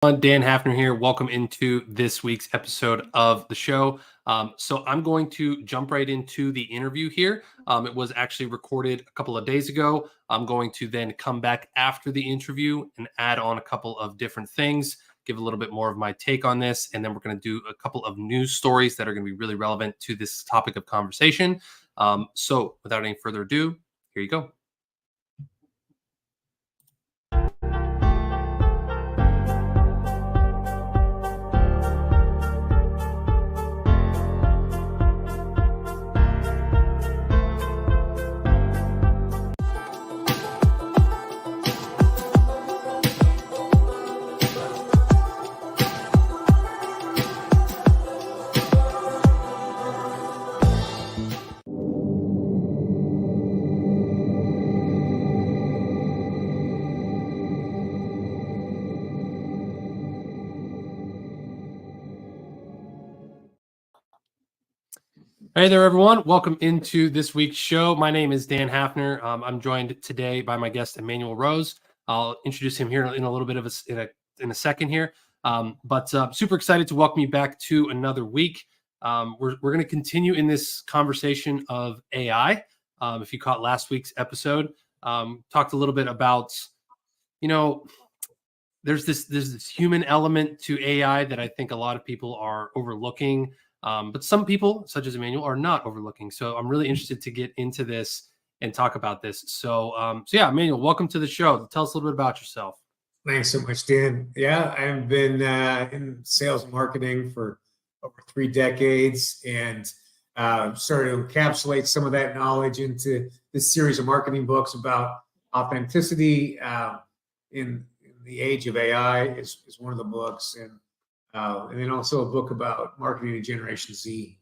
Dan Hafner here. Welcome into this week's episode of the show. So I'm going to jump right into the interview here. It was actually recorded a couple of days ago. I'm going to then come back after the interview and add on a couple of different things, give a little bit more of my take on this, and then we're going to do a couple of news stories that are going to be really relevant to this topic of conversation. So without any further ado, here you go. Hey there, everyone. Welcome into this week's show. My name is Dan Hafner. I'm joined today by my guest, Emmanuel Rose. I'll introduce him here in a little bit of in a second here. But super excited to welcome you back to another week. We're going to continue in this conversation of AI. If you caught last week's episode, talked a little bit about, there's this human element to AI that I think a lot of people are overlooking. But some people, such as Emmanuel, are not overlooking. So I'm really interested to get into this and talk about this. So yeah, Emmanuel, welcome to the show. Tell us a little bit about yourself. Thanks so much, Dan. Yeah, I've been in sales and marketing for over 3 decades and started to encapsulate some of that knowledge into this series of marketing books about authenticity in the age of AI is one of the books. And then also a book about marketing to Generation Z.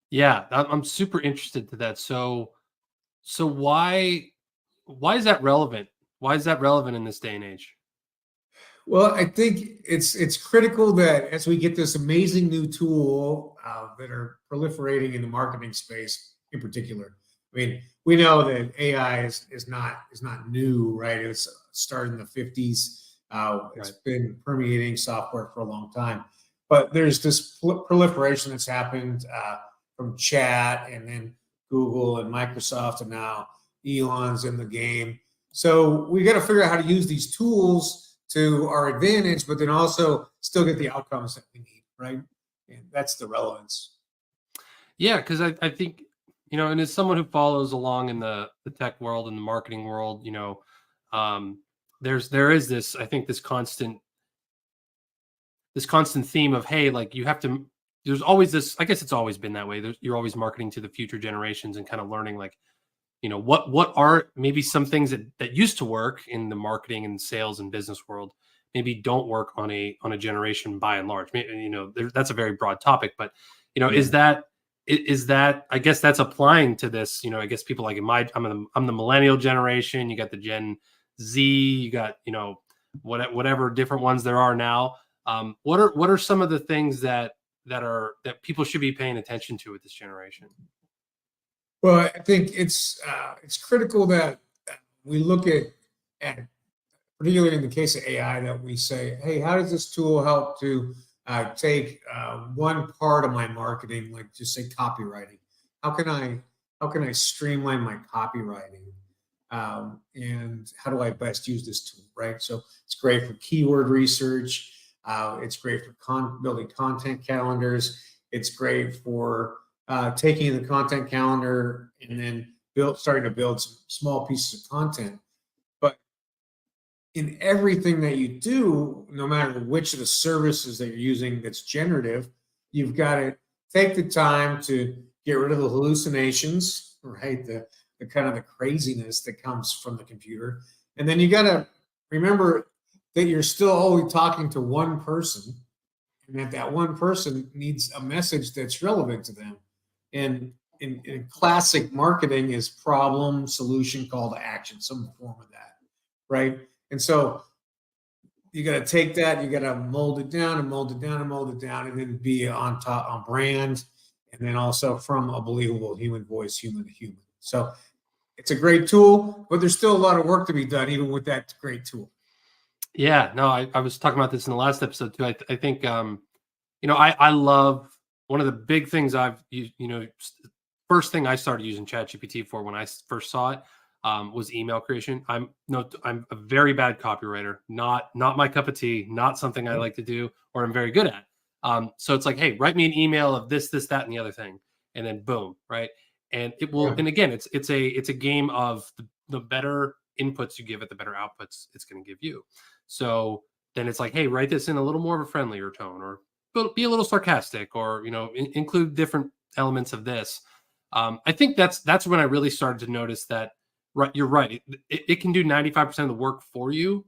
Yeah, I'm super interested to that. So why is that relevant? Why is that relevant in this day and age? Well, I think it's critical that as we get this amazing new tool that are proliferating in the marketing space in particular. I mean, we know that AI is not new, right? It's started in the 50s. It's been permeating software for a long time, but there's this proliferation that's happened from chat and then Google and Microsoft, and now Elon's in the game. So we got to figure out how to use these tools to our advantage, but then also still get the outcomes that we need, right? And that's the relevance. Yeah, because I think, and as someone who follows along in the tech world and the marketing world, there is this, I think, this constant theme of, hey, like you have to, there's always this, I guess it's always been that way. You're always marketing to the future generations and kind of learning like, what are maybe some things that used to work in the marketing and sales and business world, maybe don't work on a generation by and large. That's a very broad topic, but is that, I guess that's applying to this, I guess people like I'm the millennial generation, you got the Gen Z, you got, whatever different ones there are now. What are some of the things that people should be paying attention to with this generation? Well, I think it's critical that we look at particularly in the case of AI, that we say, hey, how does this tool help to take one part of my marketing, like just say copywriting? How can I streamline my copywriting? And how do I best use this tool, right? So it's great for keyword research. It's great for building content calendars. It's great for taking the content calendar and then starting to build some small pieces of content. But in everything that you do, no matter which of the services that you're using that's generative, you've got to take the time to get rid of the hallucinations, right? The kind of the craziness that comes from the computer. And then you got to remember that you're still always talking to one person, and that one person needs a message that's relevant to them. And in classic marketing is problem, solution, call to action, some form of that, right? And so you got to take that, you got to mold it down and mold it down and mold it down, and then be on brand, and then also from a believable human voice, human to human. So it's a great tool, but there's still a lot of work to be done, even with that great tool. Yeah, no, I was talking about this in the last episode too. I think I love one of the big things I've used, first thing I started using ChatGPT for when I first saw it was email creation. I'm a very bad copywriter, not my cup of tea, not something I Right. like to do or I'm very good at. So it's like, hey, write me an email of this, that, and the other thing, and then boom, right? And it will. Yeah. And again, it's a game of the better inputs you give it, the better outputs it's going to give you. So then it's like, hey, write this in a little more of a friendlier tone, or be a little sarcastic, or include different elements of this. I think that's when I really started to notice that. Right, you're right. It can do 95% of the work for you,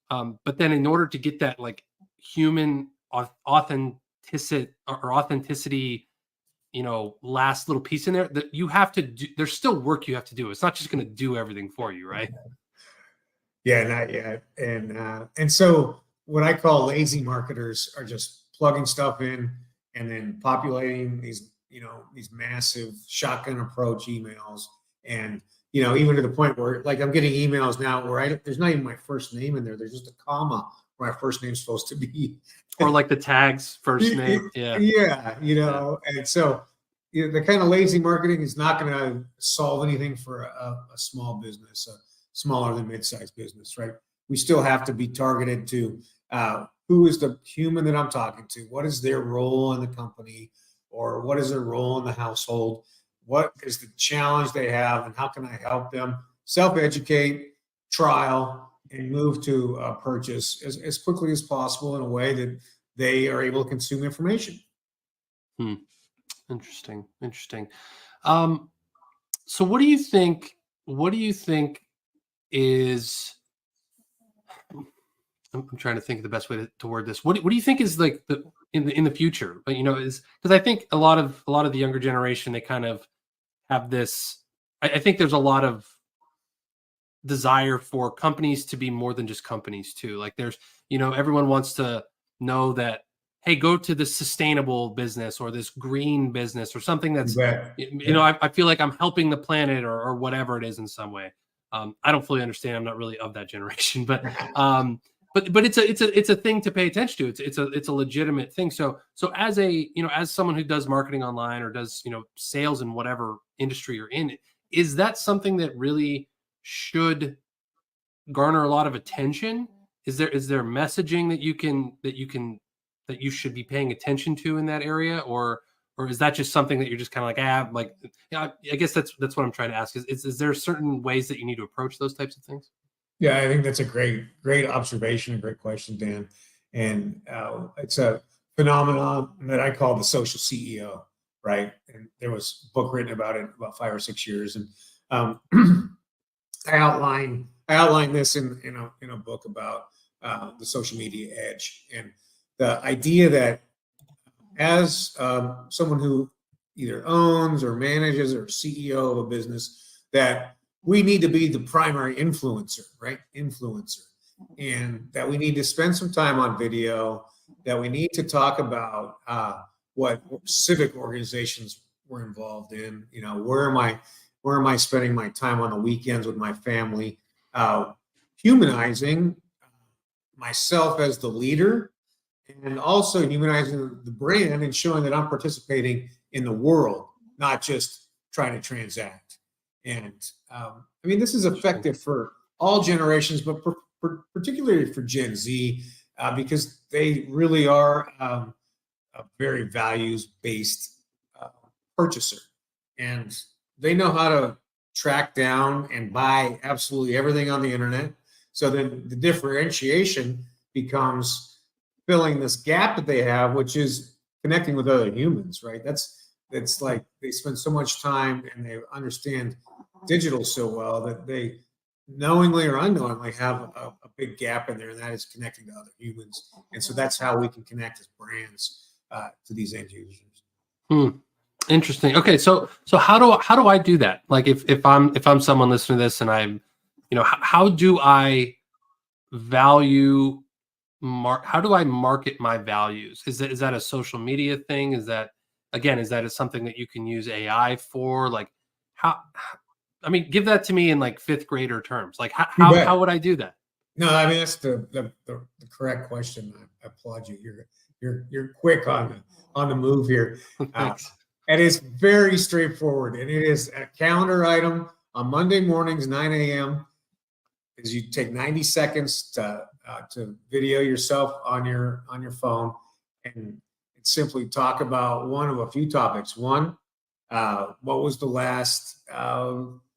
but then in order to get that like human authenticity, last little piece in there, that you have to do. There's still work you have to do. It's not just going to do everything for you, right? Yeah, not yet. And so what I call lazy marketers are just plugging stuff in and then populating these massive shotgun approach emails. And even to the point where like I'm getting emails now where there's not even my first name in there. There's just a comma where my first name's supposed to be. Or like the tags, first name. Yeah. Yeah, Yeah. and so the kind of lazy marketing is not going to solve anything for a small business, a smaller than mid-sized business, right? We still have to be targeted to who is the human that I'm talking to? What is their role in the company, or what is their role in the household? What is the challenge they have, and how can I help them self-educate, trial, and move to purchase as quickly as possible in a way that they are able to consume information. Hmm. Interesting. Um, so what do you think? What do you think is? I'm trying to think of the best way to word this. What do you think is like in the future? But is because I think a lot of the younger generation, they kind of have this. I think there's a lot of desire for companies to be more than just companies too. Like there's, everyone wants to know that, hey, go to this sustainable business or this green business or something You that's, bet. Yeah. I feel like I'm helping the planet or whatever it is in some way. I don't fully understand. I'm not really of that generation, but it's a thing to pay attention to. It's a legitimate thing. So as someone who does marketing online or does, sales in whatever industry you're in, is that something that really should garner a lot of attention? Is there messaging that you should be paying attention to in that area, or is that just something that you're just kind of like, yeah, I guess that's what I'm trying to ask is there certain ways that you need to approach those types of things? Yeah, I think that's a great observation, a great question, Dan. And it's a phenomenon that I call the social CEO, right? And there was a book written about it about 5 or 6 years, and um, I outline this in a book about the social media edge and the idea that as someone who either owns or manages or CEO of a business, that we need to be the primary influencer, right? Influencer. And that we need to spend some time on video, that we need to talk about what civic organizations we're involved in. Where am I spending my time on the weekends with my family? Humanizing myself as the leader and also humanizing the brand and showing that I'm participating in the world, not just trying to transact. And I mean, this is Interesting. effective for all generations, but particularly for Gen Z, because they really are a very values based uh, purchaser. And they know how to track down and buy absolutely everything on the internet. So then the differentiation becomes filling this gap that they have, which is connecting with other humans, right? That's like they spend so much time and they understand digital so well that they knowingly or unknowingly have a big gap in there, and that is connecting to other humans. And so that's how we can connect as brands to these end users. Hmm. Interesting. Okay, so how do I do that? Like if I'm someone listening to this and I'm, how do I value how do I market my values? Is that a social media thing? Is that something that you can use AI for? Like how I mean, give that to me in like fifth grader terms. Like how You how, bet. how would I do that? No, I mean that's the correct question. I applaud you. You're quick on the move here. Thanks. And it's very straightforward. And it is a calendar item on Monday mornings, 9 a.m. Is you take 90 seconds to video yourself on your phone, and simply talk about one of a few topics. One, what was the last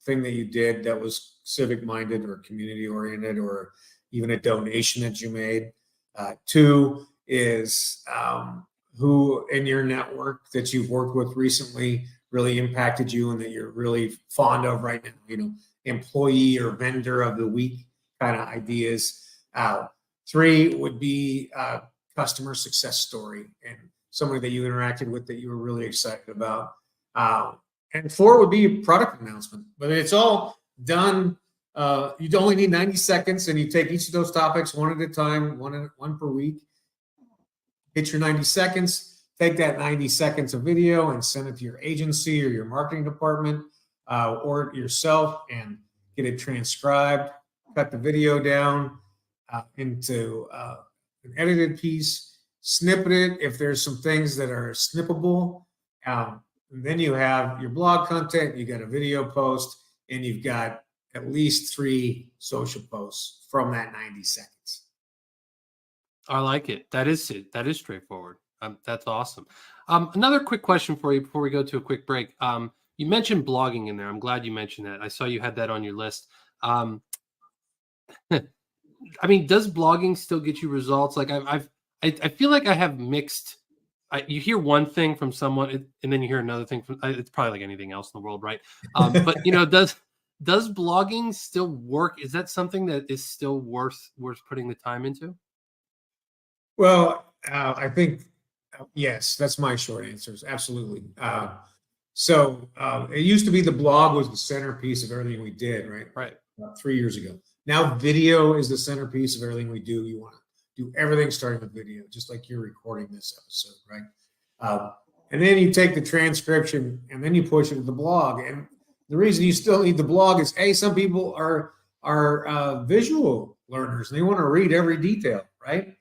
thing that you did that was civic minded or community oriented, or even a donation that you made? Two is who in your network that you've worked with recently really impacted you and that you're really fond of right now, employee or vendor of the week kind of ideas. Three would be customer success story and somebody that you interacted with that you were really excited about. And four would be a product announcement. But it's all done. You only need 90 seconds, and you take each of those topics one at a time, one per week. Hit your 90 seconds, take that 90 seconds of video and send it to your agency or your marketing department or yourself and get it transcribed, cut the video down into an edited piece, snippet it if there's some things that are snippable. And then you have your blog content, you got a video post, and you've got at least 3 social posts from that 90 seconds. I like it. That is it. That is straightforward. That's awesome. Another quick question for you before we go to a quick break. You mentioned blogging in there. I'm glad you mentioned that. I saw you had that on your list. I mean, does blogging still get you results? Like I feel like I have mixed. You hear one thing from someone, and then you hear another thing from. It's probably like anything else in the world, right? But does blogging still work? Is that something that is still worth putting the time into? Well, I think yes, that's my short answer. Absolutely. So it used to be the blog was the centerpiece of everything we did, right? Right. About 3 years ago. Now video is the centerpiece of everything we do. You want to do everything starting with video, just like you're recording this episode, right? And then you take the transcription and then you push it to the blog. And the reason you still need the blog is, A, some people are visual learners and they want to read every detail, right?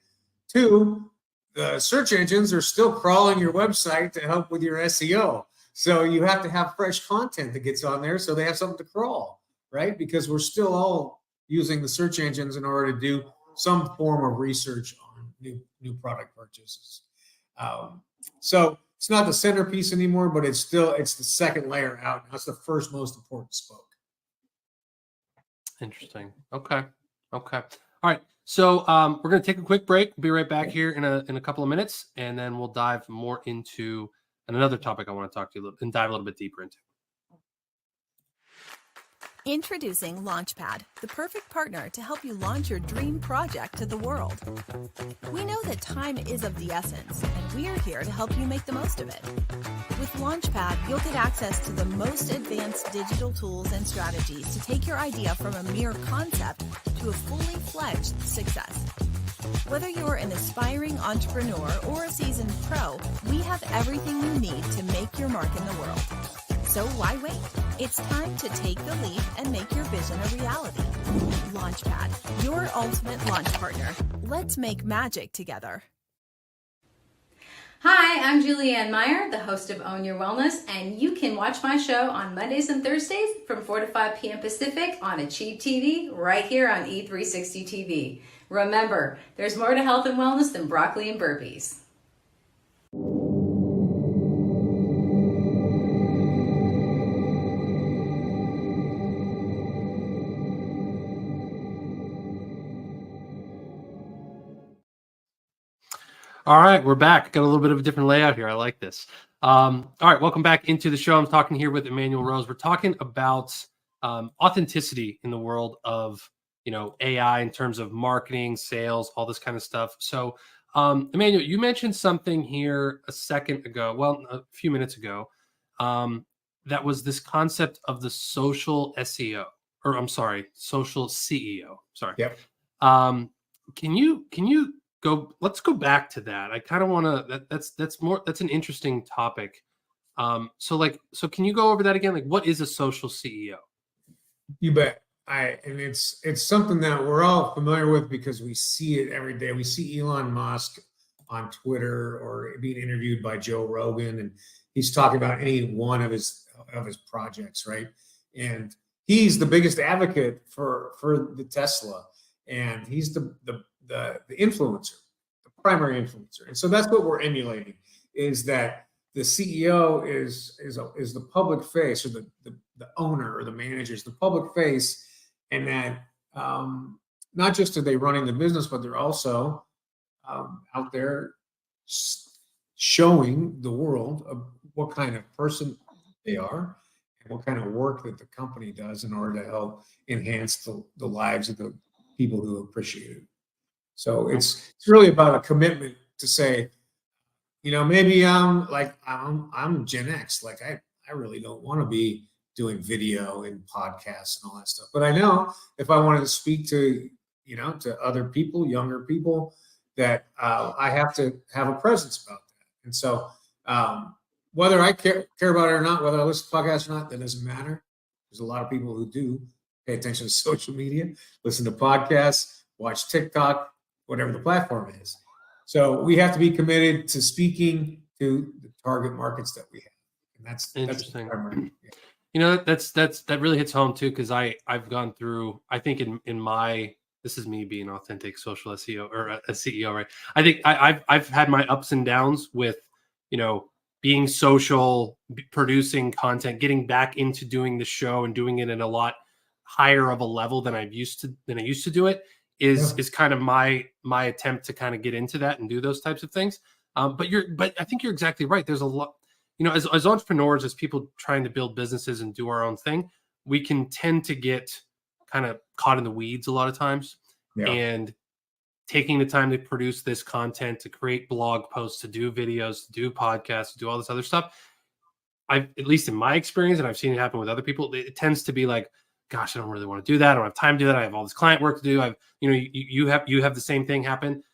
2, the search engines are still crawling your website to help with your SEO. So you have to have fresh content that gets on there so they have something to crawl, right? Because we're still all using the search engines in order to do some form of research on new product purchases. So it's not the centerpiece anymore, but it's the second layer out. That's the first most important spoke. Interesting. Okay. All right. So we're going to take a quick break. We'll be right back here in a couple of minutes, and then we'll dive more into another topic I want to talk to you and dive a little bit deeper into. Introducing Launchpad, the perfect partner to help you launch your dream project to the world. We know that time is of the essence, and we're here to help you make the most of it. With Launchpad, you'll get access to the most advanced digital tools and strategies to take your idea from a mere concept to a fully fledged success. Whether you're an aspiring entrepreneur or a seasoned pro, we have everything you need to make your mark in the world. So why wait? It's time to take the leap and make your vision a reality. Launchpad, your ultimate launch partner. Let's make magic together. Hi, I'm Julianne Meyer, the host of Own Your Wellness, and you can watch my show on Mondays and Thursdays from 4 to 5 p.m. Pacific on Achieve TV right here on E360 TV. Remember, there's more to health and wellness than broccoli and burpees. All right, we're back. Got a little bit of a different layout here. I like this. All right, welcome back into the show. I'm talking here with Emmanuel Rose. We're talking about authenticity in the world of AI in terms of marketing, sales, all this kind of stuff. So, Emmanuel, you mentioned something here a few minutes ago, that was this concept of the social SEO, or I'm sorry, social CEO. Sorry. Yep. Can you let's go back to that. I kind of want to that's an interesting topic. So can you go over that again? Like, what is a social CEO? You bet. and it's something that we're all familiar with because we see it every day. We see Elon Musk on Twitter or being interviewed by Joe Rogan, and he's talking about any one of his projects, right? And he's the biggest advocate for the Tesla, and he's the influencer, the primary influencer. And so that's what we're emulating, is that the CEO is the public face, or the owner or the manager is the public face, and that not just are they running the business, but they're also out there showing the world of what kind of person they are and what kind of work that the company does in order to help enhance the lives of the people who appreciate it. So it's really about a commitment to say, maybe I'm Gen X. Like I really don't want to be doing video and podcasts and all that stuff. But I know if I wanted to speak to other people, younger people, that I have to have a presence about that. And so whether I care about it or not, whether I listen to podcasts or not, that doesn't matter. There's a lot of people who do pay attention to social media, listen to podcasts, watch TikTok, whatever the platform is. So we have to be committed to speaking to the target markets that we have. And that's interesting. That's that really hits home too, because I've gone through, I think in my, this is me being authentic social SEO or a CEO, right? I think I've had my ups and downs with, being social, producing content, getting back into doing the show and doing it in a lot higher of a level than I used to do it is kind of my attempt to kind of get into that and do those types of things. But I think you're exactly right. There's a lot, as entrepreneurs, as people trying to build businesses and do our own thing, we can tend to get kind of caught in the weeds a lot of times. Yeah. And taking the time to produce this content, to create blog posts, to do videos, to do podcasts, to do all this other stuff, at least in my experience, and I've seen it happen with other people, it tends to be like, gosh, I don't really want to do that. I don't have time to do that. I have all this client work to do. You have the same thing happen.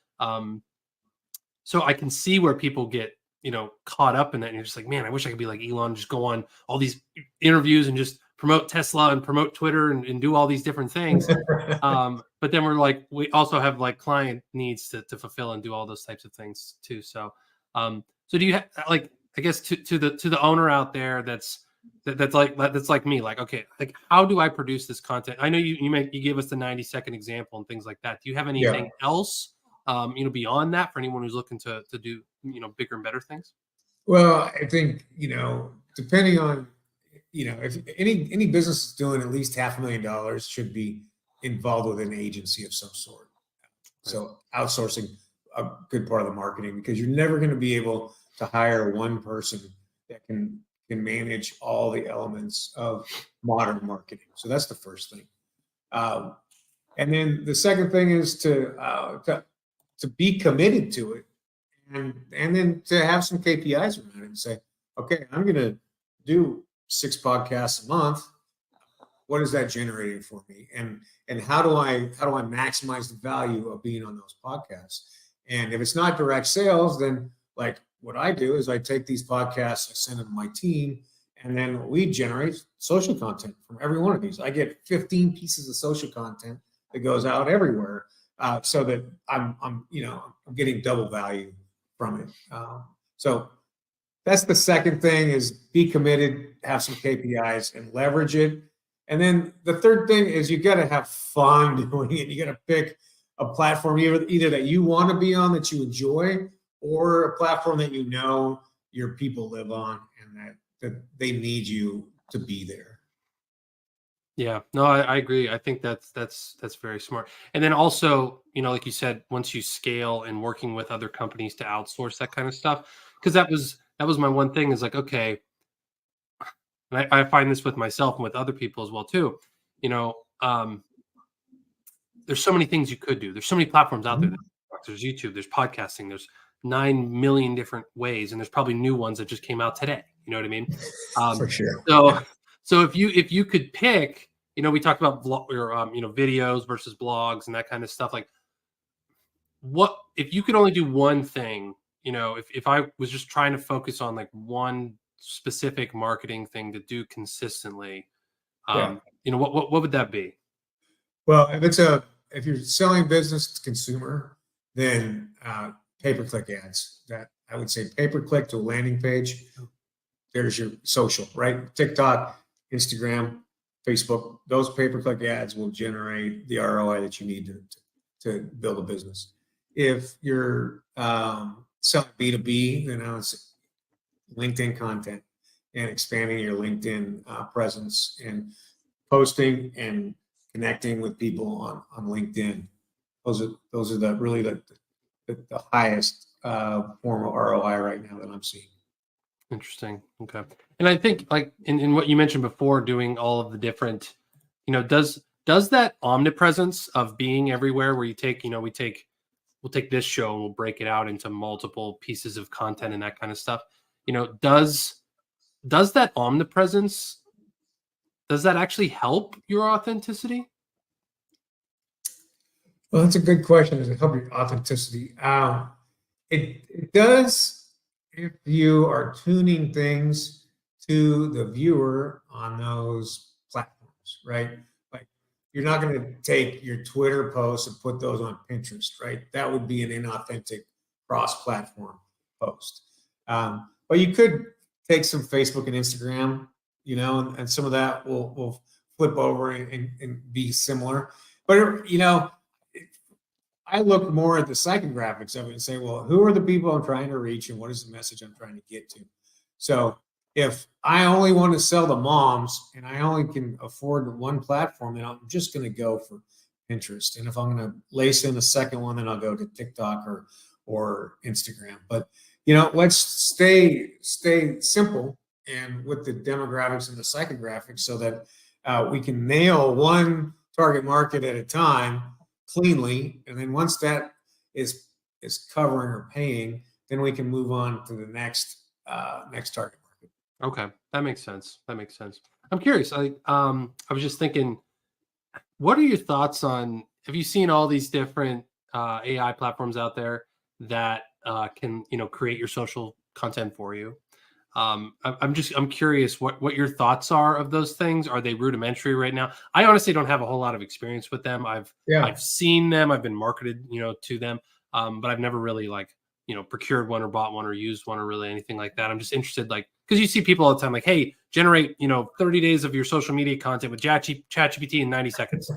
So I can see where people get, caught up in that. And you're just like, man, I wish I could be like Elon, just go on all these interviews and just promote Tesla and promote Twitter and do all these different things. But then we're like, we also have like client needs to fulfill and do all those types of things too. So, so do you have, like, I guess to the owner out there that's like me, like, okay, like, how do I produce this content? I know you gave us the 90-second example and things like that. Do you have anything else, beyond that, for anyone who's looking to do, bigger and better things? Well, I think, depending on, if any business is doing at least $500,000 should be involved with an agency of some sort. So outsourcing a good part of the marketing, because you're never going to be able to hire one person that can manage all the elements of modern marketing. So that's the first thing. And then the second thing is to be committed to it, and then to have some KPIs around it and say, okay, I'm going to do 6 podcasts a month. What is that generating for me? And how do I maximize the value of being on those podcasts? And if it's not direct sales, then like what I do is I take these podcasts, I send them to my team, and then we generate social content from every one of these. I get 15 pieces of social content that goes out everywhere, so that I'm getting double value from it. So that's the second thing, is be committed, have some KPIs, and leverage it. And then the third thing is you got to have fun doing it. You got to pick a platform either that you want to be on, that you enjoy, or a platform that your people live on and that they need you to be there. Yeah, no, I agree. I think that's very smart. And then also, like you said, once you scale and working with other companies to outsource that kind of stuff, because that was my one thing, is like, okay, and I find this with myself and with other people as well too. There's so many things you could do. There's so many platforms out there. There's YouTube, there's podcasting, there's 9 million different ways, and there's probably new ones that just came out today. You know what I mean? For sure. So if you could pick, we talked about videos versus blogs and that kind of stuff. Like, what if you could only do one thing? If I was just trying to focus on like one specific marketing thing to do consistently, what would that be? Well, if you're selling business to consumer, then pay-per-click ads. That I would say pay-per-click to a landing page. There's your social, right? TikTok, Instagram, Facebook. Those pay-per-click ads will generate the ROI that you need to build a business. If you're selling B2B, then I would say LinkedIn content and expanding your LinkedIn presence and posting and connecting with people on LinkedIn. Those are the highest form of ROI right now that I'm seeing. Interesting. Okay. And I think like in what you mentioned before, doing all of the different, does that omnipresence of being everywhere where you take, we'll take this show and we'll break it out into multiple pieces of content and that kind of stuff. Does that omnipresence, does that actually help your authenticity? Well, that's a good question. Does it help your authenticity? It does if you are tuning things to the viewer on those platforms, right? Like you're not going to take your Twitter posts and put those on Pinterest, right? That would be an inauthentic cross-platform post. But you could take some Facebook and Instagram, and some of that will flip over and be similar. But I look more at the psychographics of it and say, well, who are the people I'm trying to reach and what is the message I'm trying to get to? So if I only want to sell to moms and I only can afford one platform, then I'm just going to go for Pinterest. And if I'm going to lace in a second one, then I'll go to TikTok or Instagram. But let's stay simple and with the demographics and the psychographics so that we can nail one target market at a time cleanly, and then once that is covering or paying, then we can move on to the next target market. Okay, that makes sense. I'm curious. I was just thinking, what are your thoughts on? Have you seen all these different AI platforms out there that can create your social content for you? I'm curious what your thoughts are of those things. Are they rudimentary right now? I honestly don't have a whole lot of experience with them. I've seen them. I've been marketed, to them, but I've never really procured one or bought one or used one or really anything like that. I'm just interested, because you see people all the time, hey, generate 30 days of your social media content with ChatGPT in 90 seconds,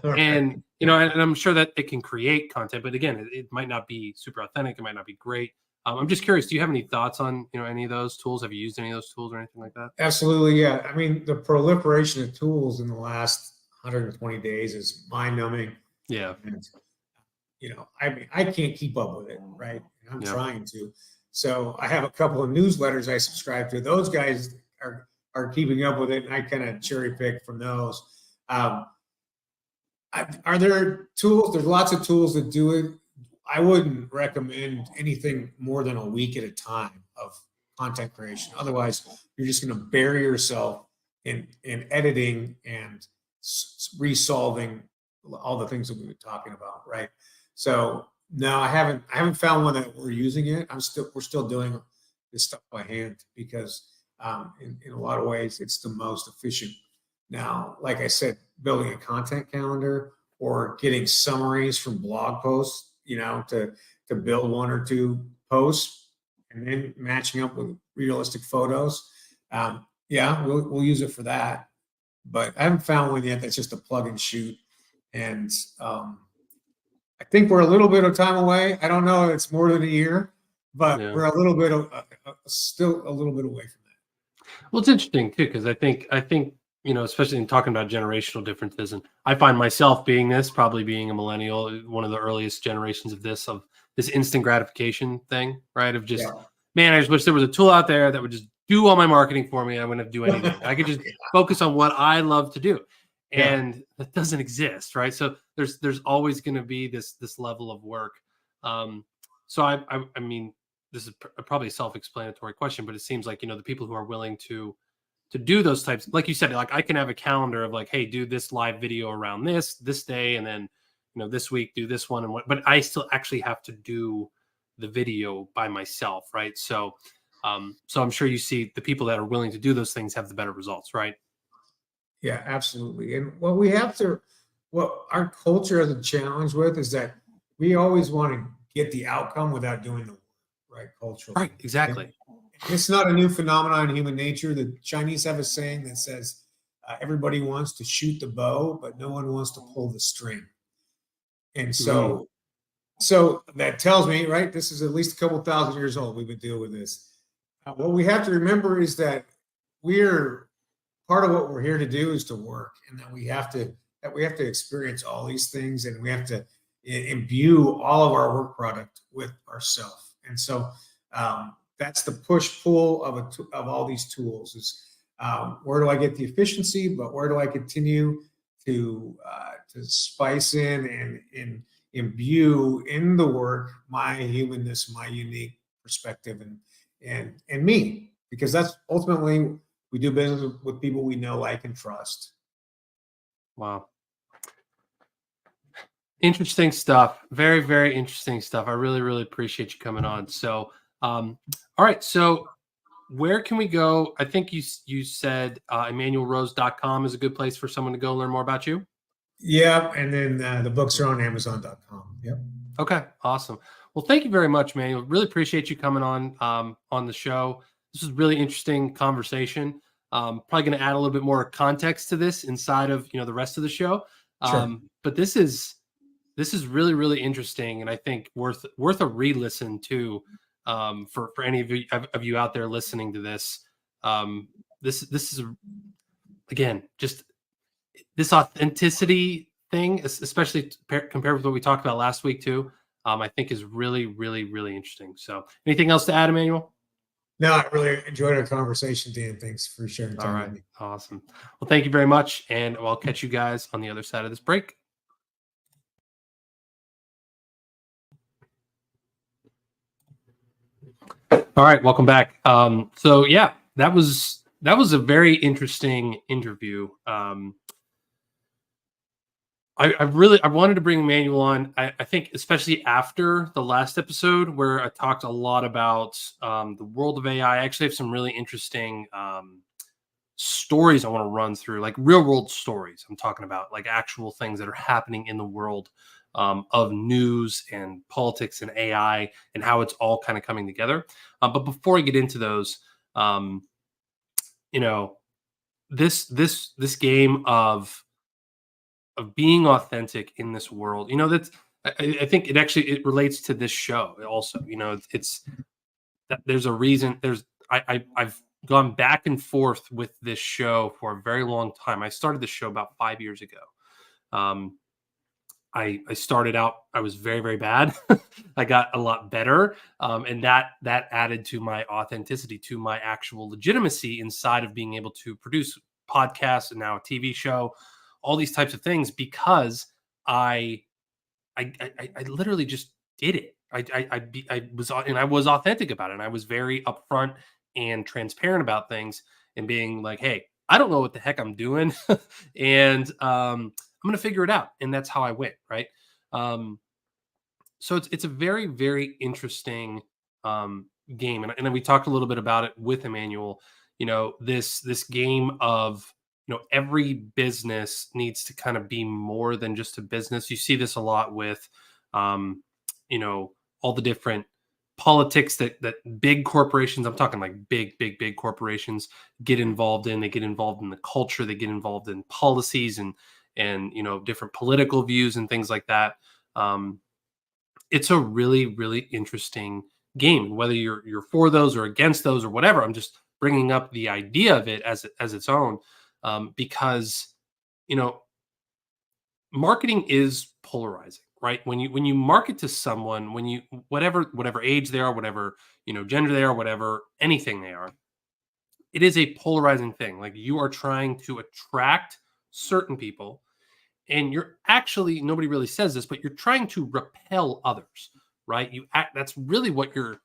and and I'm sure that it can create content, but again, it might not be super authentic. It might not be great. I'm just curious, do you have any thoughts on, any of those tools? Have you used any of those tools or anything like that? Absolutely. Yeah. I mean, the proliferation of tools in the last 120 days is mind numbing. Yeah. And, I can't keep up with it. Right. I'm trying to. So I have a couple of newsletters I subscribe to. Those guys are keeping up with it. And I kind of cherry pick from those. Are there tools? There's lots of tools that do it. I wouldn't recommend anything more than a week at a time of content creation. Otherwise, you're just going to bury yourself in editing and resolving all the things that we've been talking about, right? So no, I haven't found one that we're using yet. We're still doing this stuff by hand because in a lot of ways it's the most efficient. Now, like I said, building a content calendar or getting summaries from blog posts, to build one or two posts and then matching up with realistic photos. We'll use it for that, but I haven't found one yet that's just a plug and shoot. And I think we're a little bit of time away. I don't know if it's more than a year, but we're a little bit still a little bit away from that. Well, it's interesting too, because I think especially in talking about generational differences, and I find myself probably being a millennial, one of the earliest generations of this instant gratification thing, right? Of just, man, I just wish there was a tool out there that would just do all my marketing for me. I wouldn't have to do anything. I could just focus on what I love to do. And that doesn't exist, right? So there's always going to be this level of work. So I mean, this is probably a self-explanatory question, but it seems like, the people who are willing to do those types, like you said, I can have a calendar of hey, do this live video around this day, and then this week do this one, but I still actually have to do the video by myself, right? So so I'm sure you see the people that are willing to do those things have the better results, right? Yeah, absolutely. And what we have to what our culture has a challenge with is that we always want to get the outcome without doing the work, right? Culturally. Right. Exactly. And it's not a new phenomenon in human nature. The Chinese have a saying that says, everybody wants to shoot the bow, but no one wants to pull the string. And so that tells me, right, this is at least a couple thousand years old. We've been dealing with this. What we have to remember is that we're part of what we're here to do is to work, and that we have to experience all these things, and we have to imbue all of our work product with ourself. And so that's the push pull of all these tools is where do I get the efficiency, but where do I continue to spice in and imbue in the work my humanness, my unique perspective, and me, because that's ultimately we do business with people we know, like, and trust. Wow. Interesting stuff. Very, very interesting stuff. I really, really appreciate you coming on. So, all right. So where can we go? I think you said emmanuelrose.com is a good place for someone to go learn more about you. Yeah. And then the books are on Amazon.com. Yep. Okay. Awesome. Well, thank you very much, Manuel. Really appreciate you coming on the show. This was a really interesting conversation. Probably going to add a little bit more context to this inside of, the rest of the show. Sure. But this is really, really interesting, and I think worth a re-listen too, for any of you out there listening to this. This is again just this authenticity thing, especially compared with what we talked about last week too. I think is really, really, really interesting. So, anything else to add, Emmanuel? No, I really enjoyed our conversation, Dan. Thanks for sharing time with me. Awesome. Well, thank you very much, and I'll catch you guys on the other side of this break. All right, welcome back. So yeah, that was a very interesting interview. I wanted to bring Emmanuel on. I think especially after the last episode where I talked a lot about the world of AI. I actually have some really interesting stories I want to run through, like real world stories. I'm talking about like actual things that are happening in the world of news and politics and AI and how it's all kind of coming together. But before I get into those, this game of being authentic in this world, that's I think it relates to this show also. It's that there's a reason. I've gone back and forth with this show for a very long time. I started this show about 5 years ago. I started out, I was very, very bad. I got a lot better. And that added to my authenticity, to my actual legitimacy inside of being able to produce podcasts and now a TV show, all these types of things, because I literally just did it. I was authentic about it. And I was very upfront and transparent about things and being like, hey, I don't know what the heck I'm doing. And I'm going to figure it out. And that's how I went. Right. So it's a very, very interesting game. And then we talked a little bit about it with Emmanuel, this game of, every business needs to kind of be more than just a business. You see this a lot with, all the different politics that big corporations, I'm talking like big corporations get involved in. They get involved in the culture, they get involved in policies and different political views and things like that. It's a really, really interesting game, whether you're for those or against those or whatever. I'm just bringing up the idea of it as its own, because marketing is polarizing, right? When you market to someone, when you whatever age they are, whatever gender they are, whatever anything they are, it is a polarizing thing. Like, you are trying to attract certain people, and you're actually, nobody really says this, but you're trying to repel others, right? That's really what you're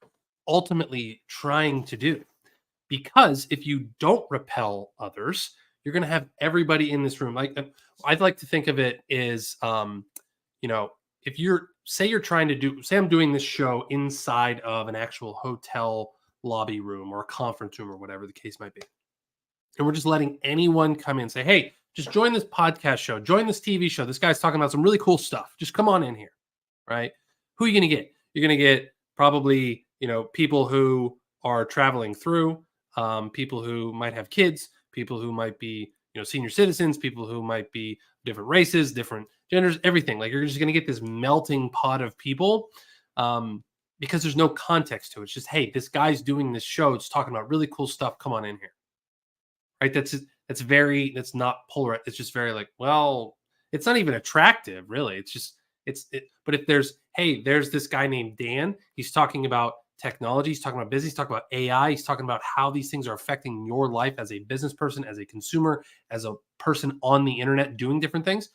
ultimately trying to do, because if you don't repel others, you're going to have everybody in this room. Like, I'd like to think of it as, if say I'm doing this show inside of an actual hotel lobby room or a conference room or whatever the case might be, and we're just letting anyone come in and say, hey, just join this podcast show, join this TV show. This guy's talking about some really cool stuff. Just come on in here, right? Who are you going to get? You're going to get probably, people who are traveling through, people who might have kids, people who might be, senior citizens, people who might be different races, different genders, everything. Like, you're just going to get this melting pot of people, because there's no context to it. It's just, hey, this guy's doing this show. It's talking about really cool stuff. Come on in here. Right. That's not polar. It's just very like, well, it's not even attractive, really. It's just, but if there's this guy named Dan, he's talking about technology, he's talking about business, he's talking about AI, he's talking about how these things are affecting your life as a business person, as a consumer, as a person on the internet doing different things,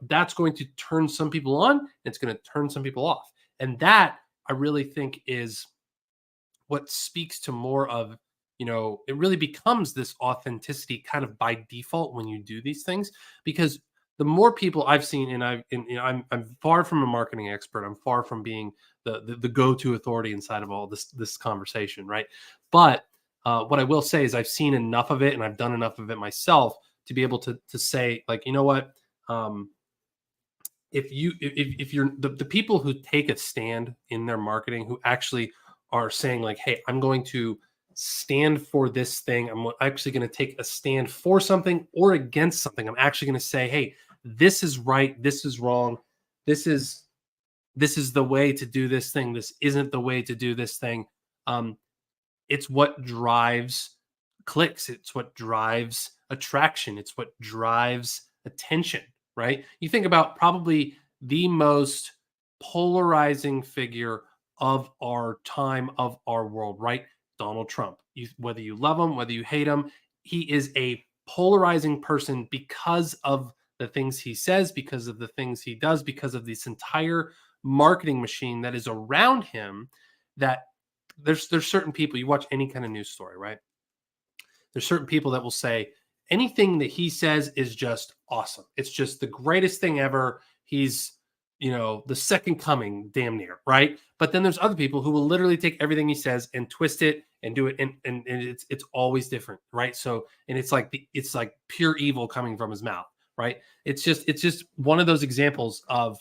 that's going to turn some people on, and it's going to turn some people off. And that, I really think, is what speaks to more of, it really becomes this authenticity kind of by default when you do these things, because the more people I've seen, and I'm far from a marketing expert. I'm far from being the go-to authority inside of all this conversation, right? But what I will say is I've seen enough of it, and I've done enough of it myself to be able to say, like, you know what, if you're the people who take a stand in their marketing, who actually are saying like, hey, I'm going to stand for this thing. I'm actually going to take a stand for something or against something. I'm actually going to say, hey, this is right, this is wrong, this is the way to do this thing, this isn't the way to do this thing. It's what drives clicks, it's what drives attraction, it's what drives attention, right? You think about probably the most polarizing figure of our time, of our world, right? Donald Trump. Whether you love him, whether you hate him, he is a polarizing person because of the things he says, because of the things he does, because of this entire marketing machine that is around him. That there's certain people, you watch any kind of news story, right? There's certain people that will say anything that he says is just awesome. It's just the greatest thing ever. He's, the second coming, damn near, right? But then there's other people who will literally take everything he says and twist it and do it, and it's always different, right? So, and it's like pure evil coming from his mouth, right? It's just one of those examples of,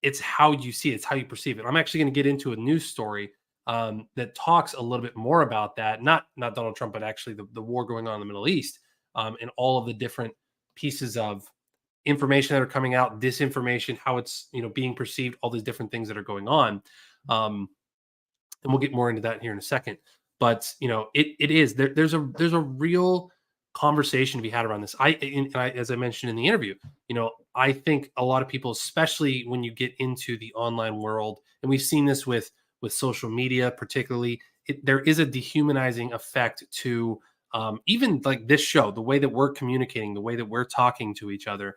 it's how you see it, it's how you perceive it. I'm actually going to get into a news story that talks a little bit more about that. Not Donald Trump, but actually the war going on in the Middle East, and all of the different pieces of information that are coming out, disinformation, how it's being perceived, all these different things that are going on. And we'll get more into that here in a second. But it is there's a real conversation to be had around this. I as I mentioned in the interview, I think a lot of people, especially when you get into the online world, and we've seen this with social media, particularly, there is a dehumanizing effect to even like this show, the way that we're communicating, the way that we're talking to each other.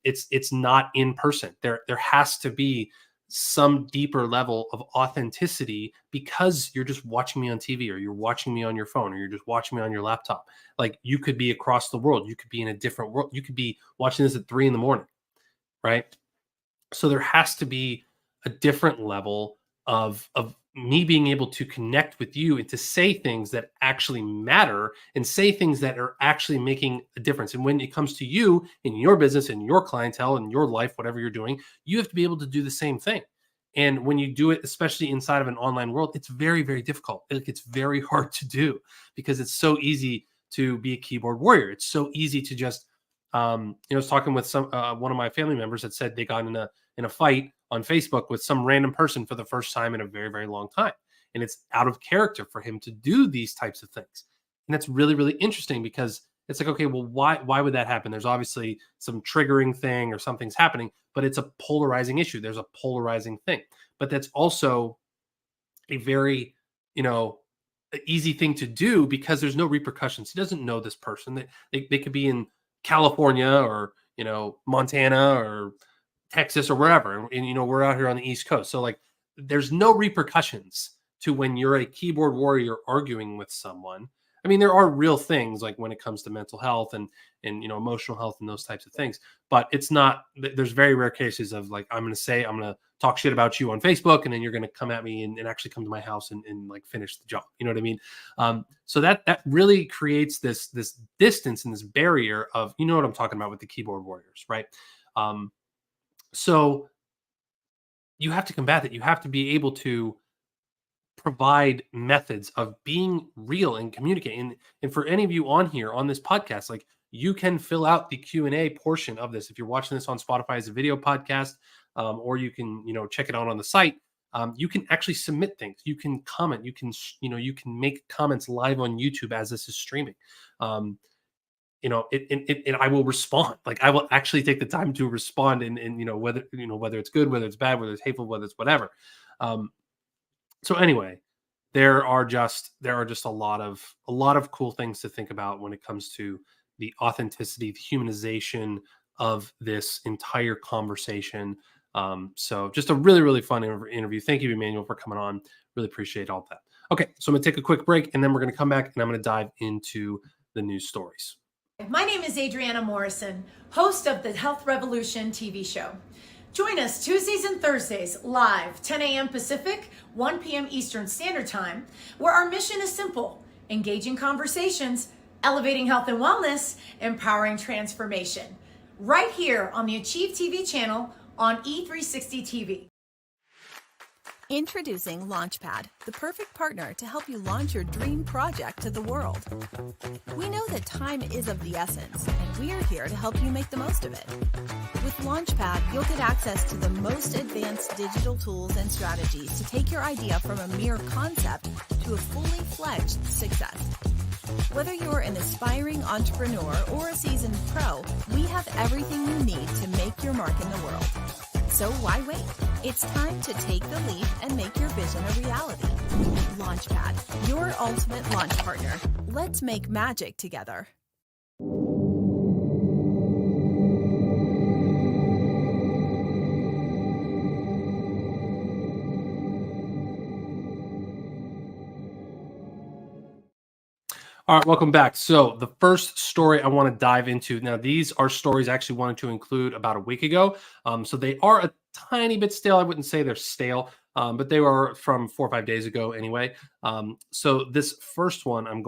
It's not in person. There has to be some deeper level of authenticity, because you're just watching me on TV, or you're watching me on your phone, or you're just watching me on your laptop. Like, you could be across the world. You could be in a different world. You could be watching this at 3 a.m, right? So there has to be a different level of me being able to connect with you and to say things that actually matter, and say things that are actually making a difference. And when it comes to you in your business and your clientele and your life, whatever you're doing, you have to be able to do the same thing. And when you do it, especially inside of an online world, it's very, very difficult. It's very hard to do, because it's so easy to be a keyboard warrior. It's so easy to just, I was talking with one of my family members that said they got in a fight on Facebook with some random person for the first time in a very, very long time. And it's out of character for him to do these types of things. And that's really, really interesting, because it's like, okay, well, why would that happen? There's obviously some triggering thing, or something's happening, but it's a polarizing issue. There's a polarizing thing. But that's also a very, easy thing to do, because there's no repercussions. He doesn't know this person. They could be in California, or, Montana, or Texas, or wherever. And we're out here on the East Coast. So, like, there's no repercussions to when you're a keyboard warrior arguing with someone. I mean, there are real things, like when it comes to mental health and emotional health and those types of things, but it's not, there's very rare cases of like, I'm going to talk shit about you on Facebook, and then you're going to come at me and actually come to my house and like finish the job. You know what I mean? So that really creates this distance and this barrier of, you know what I'm talking about with the keyboard warriors, right? So you have to combat that. You have to be able to provide methods of being real and communicating. And for any of you on here on this podcast, like, you can fill out the Q&A portion of this. If you're watching this on Spotify as a video podcast, or you can, check it out on the site. You can actually submit things. You can comment. You can, you can make comments live on YouTube as this is streaming. And I will respond. Like, I will actually take the time to respond, and whether it's good, whether it's bad, whether it's hateful, whether it's whatever. So anyway, there are just a lot of cool things to think about when it comes to the authenticity, the humanization of this entire conversation. So just a really, really fun interview. Thank you, Emmanuel, for coming on. Really appreciate all that. Okay, so I'm gonna take a quick break, and then we're gonna come back, and I'm gonna dive into the news stories. My name is Adriana Morrison, host of the Health Revolution TV show. Join us Tuesdays and Thursdays live, 10 a.m. Pacific, 1 p.m. Eastern Standard Time, where our mission is simple: engaging conversations, elevating health and wellness, empowering transformation. Right here on the Achieve TV channel on E360 TV. Introducing Launchpad, the perfect partner to help you launch your dream project to the world. We know that time is of the essence, and we're here to help you make the most of it. With Launchpad, you'll get access to the most advanced digital tools and strategies to take your idea from a mere concept to a fully fledged success. Whether you're an aspiring entrepreneur or a seasoned pro, we have everything you need to make your mark in the world. So why wait? It's time to take the leap and make your vision a reality. Launchpad, your ultimate launch partner. Let's make magic together. All right, welcome back. So the first story I want to dive into, now these are stories I actually wanted to include about a week ago. So they are a tiny bit stale. I wouldn't say they're stale, but they were from 4 or 5 days ago anyway. So this first one I'm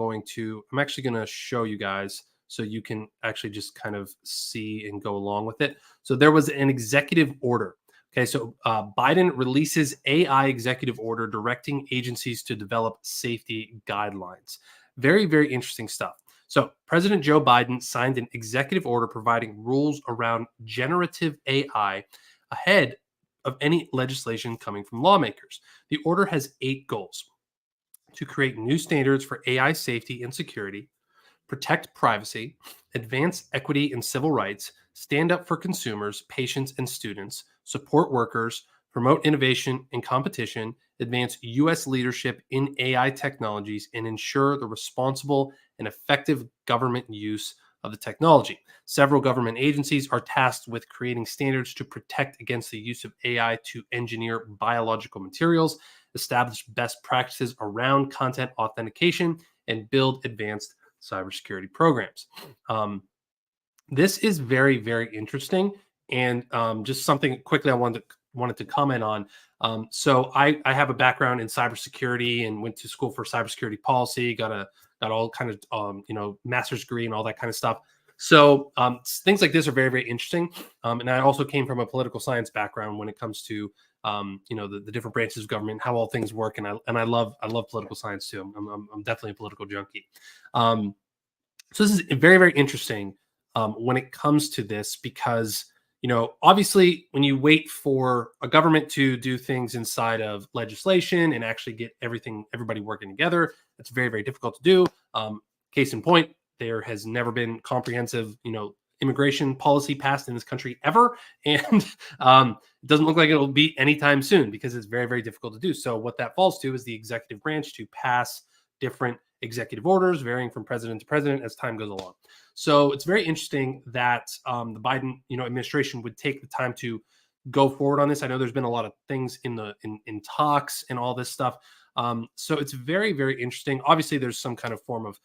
actually going to show you guys so you can actually just kind of see and go along with it. So there was an executive order. Okay, so Biden releases AI executive order directing agencies to develop safety guidelines. Very, very interesting stuff. So President Joe Biden signed an executive order providing rules around generative AI ahead of any legislation coming from lawmakers. The order has 8 goals: to create new standards for AI safety and security, protect privacy, advance equity and civil rights, stand up for consumers, patients, and students, support workers, promote innovation and competition, advance U.S. leadership in AI technologies, and ensure the responsible and effective government use of the technology. Several government agencies are tasked with creating standards to protect against the use of AI to engineer biological materials, establish best practices around content authentication, and build advanced cybersecurity programs. This is very, very interesting, and just something quickly I wanted to comment on. So I have a background in cybersecurity and went to school for cybersecurity policy, got all kind of, master's degree and all that kind of stuff. So things like this are very, very interesting. And I also came from a political science background when it comes to, the different branches of government, how all things work. And I love political science too. I'm definitely a political junkie. So this is very, very interesting when it comes to this, because obviously, when you wait for a government to do things inside of legislation and actually get everybody working together, it's very, very difficult to do. Case in point, there has never been comprehensive, immigration policy passed in this country ever. And it doesn't look like it'll be anytime soon because it's very, very difficult to do. So what that falls to is the executive branch to pass different executive orders varying from president to president as time goes along. So it's very interesting that the Biden, administration would take the time to go forward on this. I know there's been a lot of things in talks and all this stuff. So it's very, very interesting. Obviously, there's some kind of form of,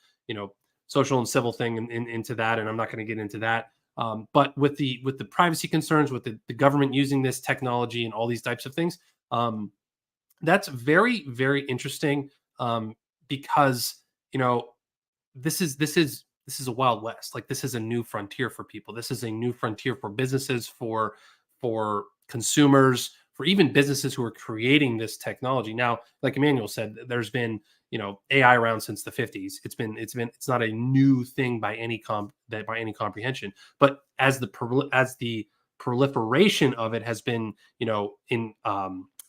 social and civil thing into that, and I'm not going to get into that But with the privacy concerns, with the government using this technology and all these types of things, that's very, very interesting, because you know this is a wild west. Like, this is a new frontier for people. This is a new frontier for businesses, for consumers, for even businesses who are creating this technology. Now, like Emmanuel said, there's been AI around since the 50s. It's not a new thing by any comprehension. But as the proliferation of it has been, in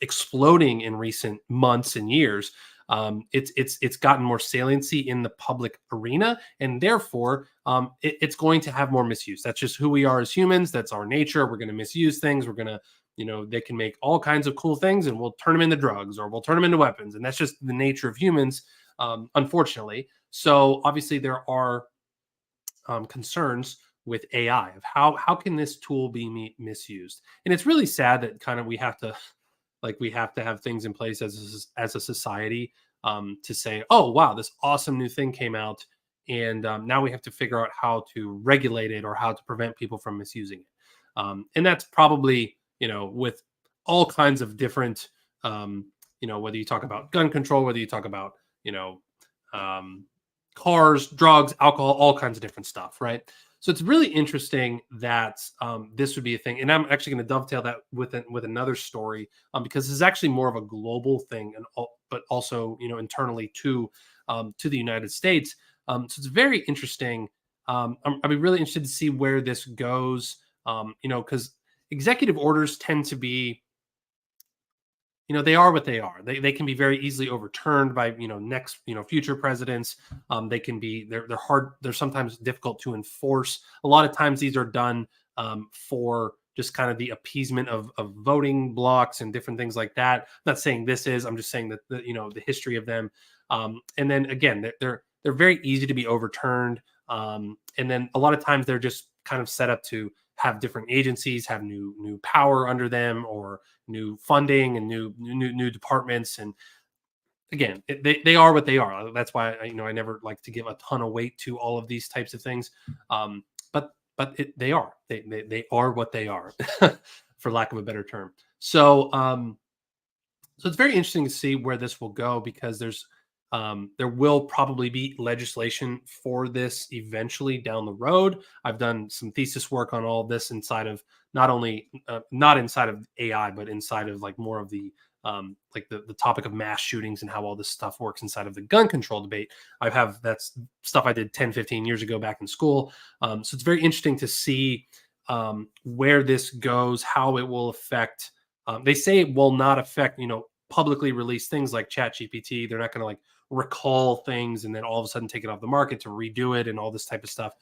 exploding in recent months and years, it's gotten more saliency in the public arena, and therefore it's going to have more misuse. That's just who we are as humans. That's our nature. We're going to misuse things. We're going to, they can make all kinds of cool things, and we'll turn them into drugs, or we'll turn them into weapons, and that's just the nature of humans, unfortunately. So obviously there are concerns with AI of how can this tool be misused, and it's really sad that kind of we have to have things in place as a society, to say, oh wow, this awesome new thing came out, and now we have to figure out how to regulate it or how to prevent people from misusing it. And that's probably, with all kinds of different, whether you talk about gun control, whether you talk about, um, cars, drugs, alcohol, all kinds of different stuff, right? So it's really interesting that this would be a thing, and I'm actually going to dovetail that with another story, because this is actually more of a global thing, but also internally to the United States. So it's very interesting. I'd be really interested to see where this goes, because executive orders tend to be, they are what they are. They can be very easily overturned by future presidents. They can be they're hard. They're sometimes difficult to enforce. A lot of times these are done for just kind of the appeasement of voting blocks and different things like that. I'm not saying this is. I'm just saying that the history of them. And then again, they're very easy to be overturned. And then a lot of times they're just kind of set up to have different agencies have new power under them, or new funding and new departments. And again, they are what they are. That's why I never like to give a ton of weight to all of these types of things. They are what they are, for lack of a better term. So it's very interesting to see where this will go, because there will probably be legislation for this eventually down the road. I've done some thesis work on all of this inside of not inside of AI, but inside of more of the the topic of mass shootings and how all this stuff works inside of the gun control debate. That's stuff I did 10, 15 years ago back in school. So it's very interesting to see where this goes, how it will affect. They say it will not affect, publicly released things like ChatGPT. They're not going to recall things and then all of a sudden take it off the market to redo it and all this type of stuff.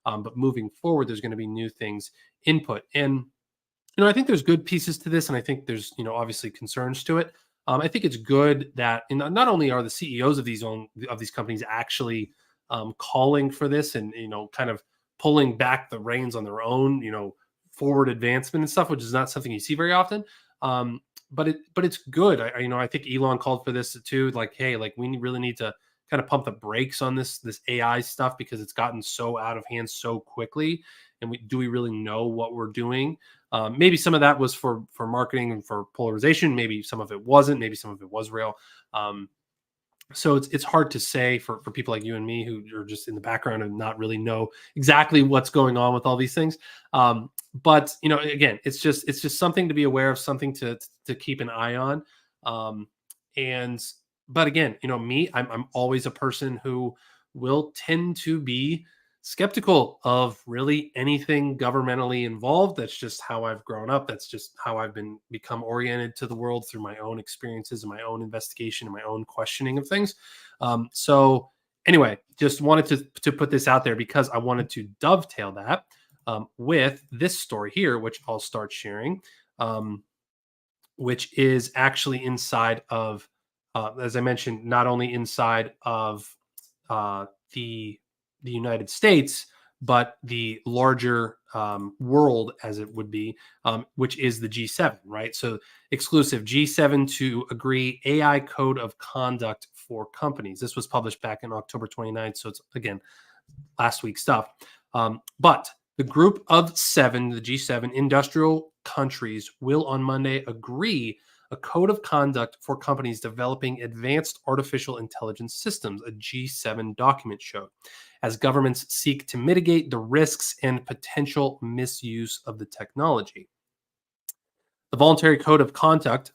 But moving forward, there's going to be new things input. And, I think there's good pieces to this. And I think there's, obviously concerns to it. I think it's good that not only are the CEOs of these companies actually calling for this and, kind of pulling back the reins on their own, forward advancement and stuff, which is not something you see very often. But it's good. I think Elon called for this too. Hey, we really need to kind of pump the brakes on this AI stuff, because it's gotten so out of hand so quickly. And do we really know what we're doing? Maybe some of that was for marketing and for polarization. Maybe some of it wasn't. Maybe some of it was real. So it's hard to say for people like you and me who are just in the background and not really know exactly what's going on with all these things. But again, it's just something to be aware of, something to keep an eye on. But again, me, I'm always a person who will tend to be skeptical of really anything governmentally involved. That's just how I've grown up. That's just how I've become oriented to the world through my own experiences and my own investigation and my own questioning of things. So anyway, just wanted to put this out there, because I wanted to dovetail that with this story here, which I'll start sharing, which is actually inside of, as I mentioned, not only inside of the United States, but the larger world, as it would be, which is the G7, right? So exclusive G7 to agree AI code of conduct for companies. This was published back in October 29th. So it's, again, last week's stuff. But The group of seven, the G7 industrial countries, will on Monday agree a code of conduct for companies developing advanced artificial intelligence systems, a G7 document showed, as governments seek to mitigate the risks and potential misuse of the technology. The voluntary code of conduct,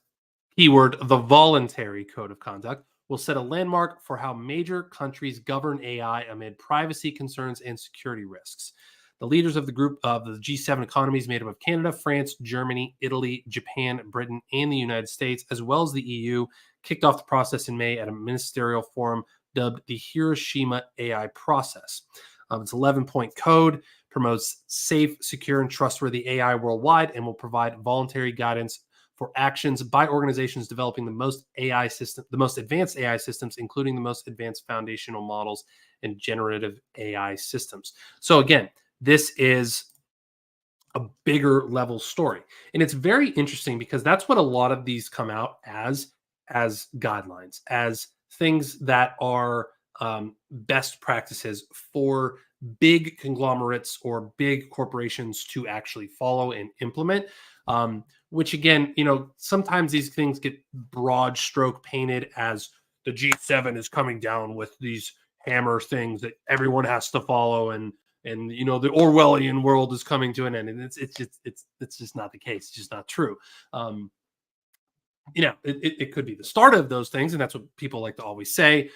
keyword the voluntary code of conduct, will set a landmark for how major countries govern AI amid privacy concerns and security risks. The leaders of the group of the G7 economies, made up of Canada, France, Germany, Italy, Japan, Britain, and the United States, as well as the EU, kicked off the process in May at a ministerial forum dubbed the Hiroshima AI Process. Its 11-point code promotes safe, secure, and trustworthy AI worldwide and will provide voluntary guidance for actions by organizations developing the most advanced AI systems, including the most advanced foundational models and generative AI systems. So again, this is a bigger level story. And it's very interesting because that's what a lot of these come out as guidelines, as things that are best practices for big conglomerates or big corporations to actually follow and implement. Which again, sometimes these things get broad stroke painted as the G7 is coming down with these hammer things that everyone has to follow, and the Orwellian world is coming to an end, and it's just not the case. It's just not true. It could be the start of those things, and that's what people like to always say.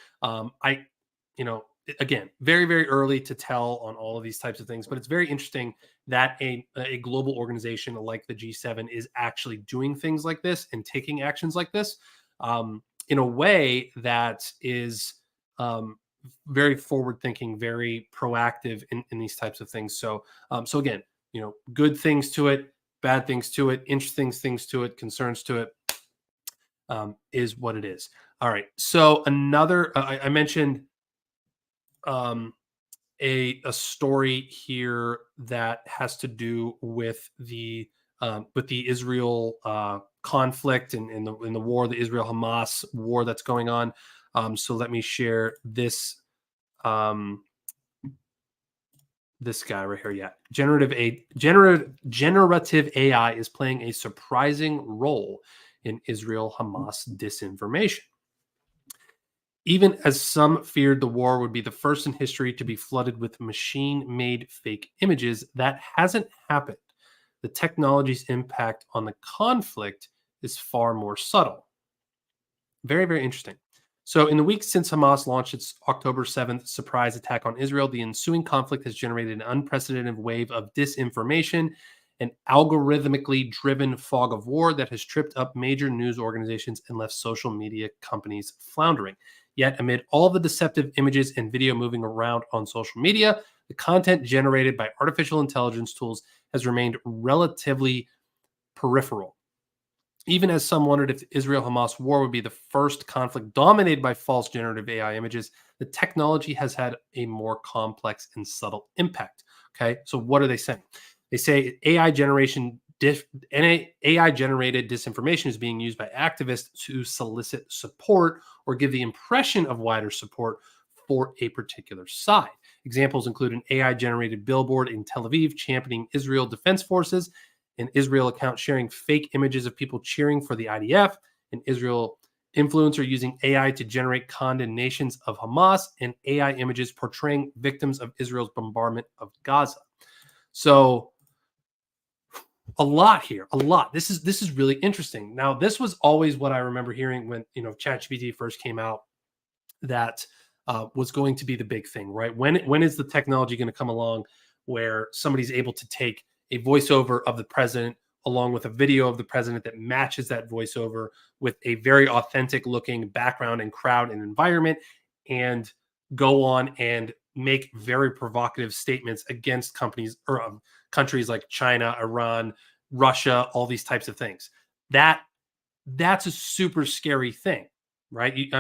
Again, very, very early to tell on all of these types of things, but it's very interesting that a global organization like the G7 is actually doing things like this and taking actions like this in a way that is very forward thinking, very proactive in these types of things. So again, good things to it, bad things to it, interesting things to it, concerns to it, is what it is. All right. So another, I mentioned a story here that has to do with the Israel conflict and in the war, the Israel-Hamas war that's going on. So let me share this this guy right here. Yeah, generative AI is playing a surprising role in Israel-Hamas disinformation. Even as some feared the war would be the first in history to be flooded with machine-made fake images, that hasn't happened. The technology's impact on the conflict is far more subtle. Very, very interesting. So in the weeks since Hamas launched its October 7th surprise attack on Israel, the ensuing conflict has generated an unprecedented wave of disinformation, an algorithmically driven fog of war that has tripped up major news organizations and left social media companies floundering. Yet, amid all the deceptive images and video moving around on social media, the content generated by artificial intelligence tools has remained relatively peripheral. Even as some wondered if the Israel-Hamas war would be the first conflict dominated by false generative AI images, the technology has had a more complex and subtle impact. Okay, so what are they saying? They say AI-generated disinformation is being used by activists to solicit support or give the impression of wider support for a particular side. Examples include an AI-generated billboard in Tel Aviv championing Israel Defense Forces, an Israel account sharing fake images of people cheering for the IDF, an Israel influencer using AI to generate condemnations of Hamas, and AI images portraying victims of Israel's bombardment of Gaza. So a lot here, a lot. This is really interesting. Now, this was always what I remember hearing when ChatGPT first came out, that was going to be the big thing, right? When is the technology going to come along where somebody's able to take a voiceover of the president along with a video of the president that matches that voiceover with a very authentic looking background and crowd and environment, and go on and make very provocative statements against companies or countries like China, Iran, Russia, all these types of things. That's a super scary thing, right? I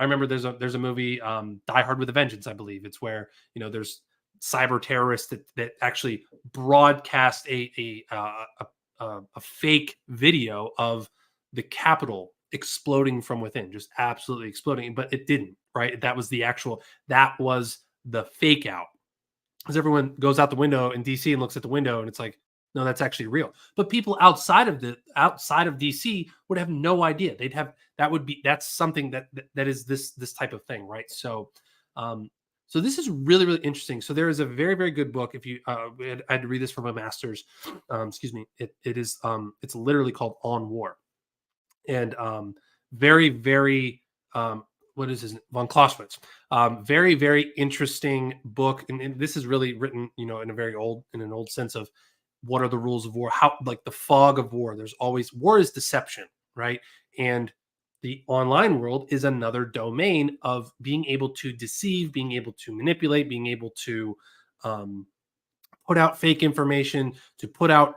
remember there's a movie, Die Hard with a Vengeance, I believe. It's where there's cyber terrorists that actually broadcast a fake video of the Capitol exploding from within, just absolutely exploding, but it didn't, right? That was the fake out. because everyone goes out the window in DC and looks at the window and it's like, no, that's actually real. But people outside of DC would have no idea. They'd have that's something that is this type of thing, right? So so this is really, really interesting. So there is a very, very good book. If you I had to read this for my master's, excuse me, it's literally called On War. And very, very what is his von Clausewitz, very, very interesting book. And this is really written, in an old sense of what are the rules of war, how, like, the fog of war. There's always war is deception, right? And the online world is another domain of being able to deceive, being able to manipulate, being able to put out fake information, to put out,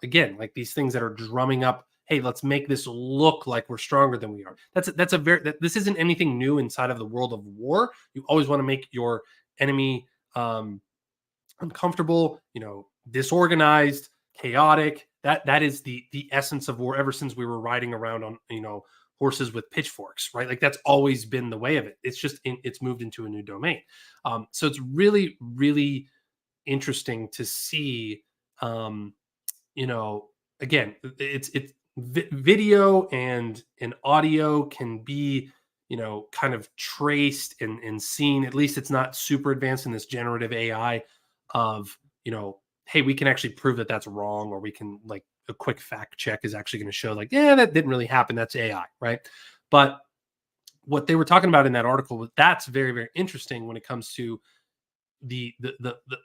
again, like these things that are drumming up, hey, let's make this look like we're stronger than we are. This isn't anything new inside of the world of war. You always want to make your enemy uncomfortable, disorganized, chaotic. That is the essence of war ever since we were riding around on, horses with pitchforks, right? Like that's always been the way of it. It's just it's moved into a new domain. So it's really, really interesting to see, again, it's video and audio can be, kind of traced and seen. At least it's not super advanced in this generative AI of, hey, we can actually prove that that's wrong, or we can, like, a quick fact check is actually going to show, like, yeah, that didn't really happen. That's AI, right? But what they were talking about in that article, that's very, very interesting when it comes to the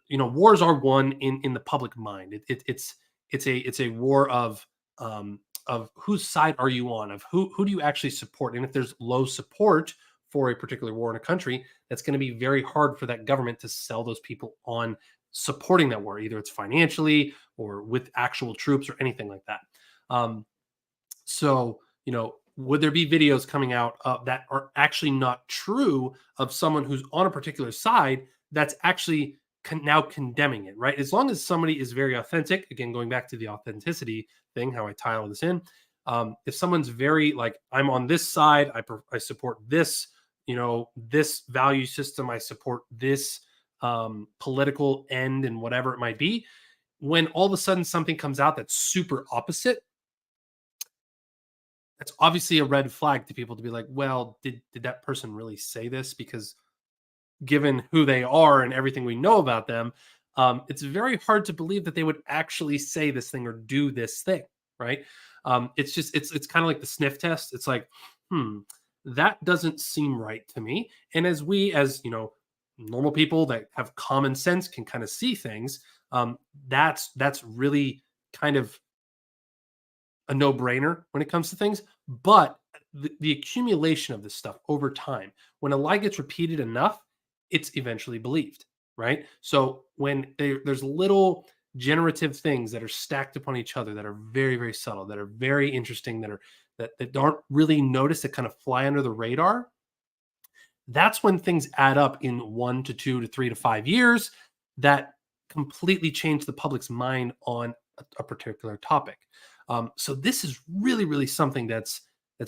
wars are won in the public mind. It's a war of whose side are you on, of who do you actually support. And if there's low support for a particular war in a country, that's going to be very hard for that government to sell those people on supporting that war. Either it's financially or with actual troops or anything like that. So, would there be videos coming out that are actually not true of someone who's on a particular side that's actually now condemning it, right? As long as somebody is very authentic, again, going back to the authenticity thing, how I tie all this in. If someone's very, like, I'm on this side, I support this, this value system, I support this political end and whatever it might be, when all of a sudden something comes out that's super opposite, that's obviously a red flag to people to be like, well, did that person really say this? Because given who they are and everything we know about them, it's very hard to believe that they would actually say this thing or do this thing, right? It's just, it's kind of like the sniff test. It's like, that doesn't seem right to me. And as normal people that have common sense can kind of see things, that's really kind of a no-brainer when it comes to things. But the accumulation of this stuff over time, when a lie gets repeated enough, it's eventually believed, right? So when there's little generative things that are stacked upon each other that are very, very subtle, that are very interesting, that aren't really noticed, that kind of fly under the radar, that's when things add up in 1 to 2 to 3 to 5 years that completely change the public's mind on a particular topic. So this is really, really something that's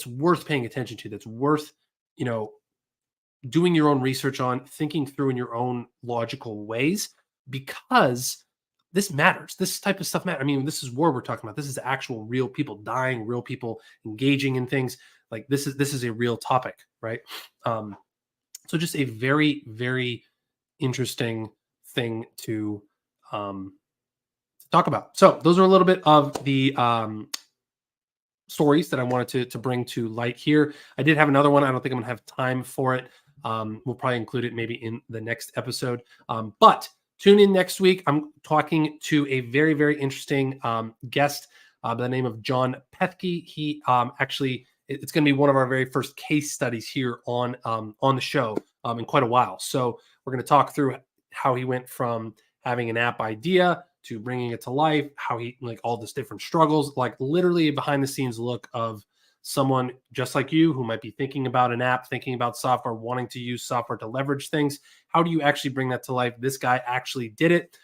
worth paying attention to, that's worth, doing your own research on, thinking through in your own logical ways, because this matters. This type of stuff matters. I mean, this is war we're talking about. This is actual real people dying, real people engaging in things. Like this is a real topic, right? So just a very, very interesting thing to talk about. So those are a little bit of the stories that I wanted to bring to light here. I did have another one. I don't think I'm gonna have time for it. We'll probably include it maybe in the next episode. But tune in next week. I'm talking to a very, very interesting guest by the name of John Pethke. He actually, it's going to be one of our very first case studies here on the show in quite a while. So we're going to talk through how he went from having an app idea to bringing it to life, how he, like, all this different struggles, like literally a behind the scenes look of someone just like you who might be thinking about an app, thinking about software, wanting to use software to leverage things. How do you actually bring that to life? This guy actually did it.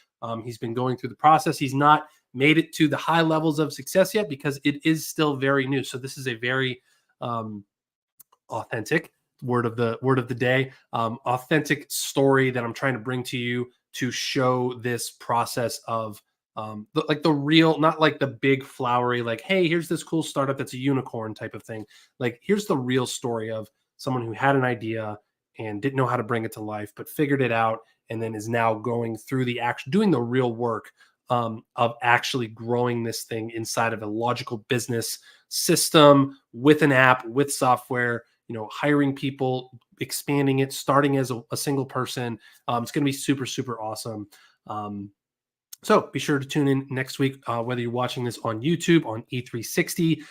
He's been going through the process. He's not made it to the high levels of success yet because it is still very new. So this is a very authentic word of the day, authentic story that I'm trying to bring to you to show this process of the real, not like the big flowery, like, hey, here's this cool startup that's a unicorn type of thing. Like, here's the real story of someone who had an idea and didn't know how to bring it to life, but figured it out, and then is now going through the action, doing the real work of actually growing this thing inside of a logical business system with an app, with software, hiring people, expanding it, starting as a single person. It's going to be super, super awesome. So be sure to tune in next week, whether you're watching this on YouTube, on E360,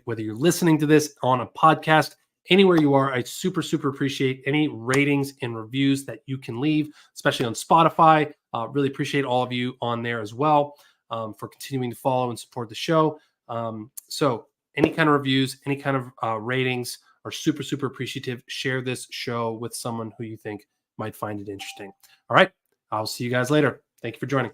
whether you're listening to this on a podcast, anywhere you are. I super, super appreciate any ratings and reviews that you can leave, especially on Spotify. Really appreciate all of you on there as well, for continuing to follow and support the show. So any kind of reviews, any kind of ratings are super, super appreciative. Share this show with someone who you think might find it interesting. All right. I'll see you guys later. Thank you for joining.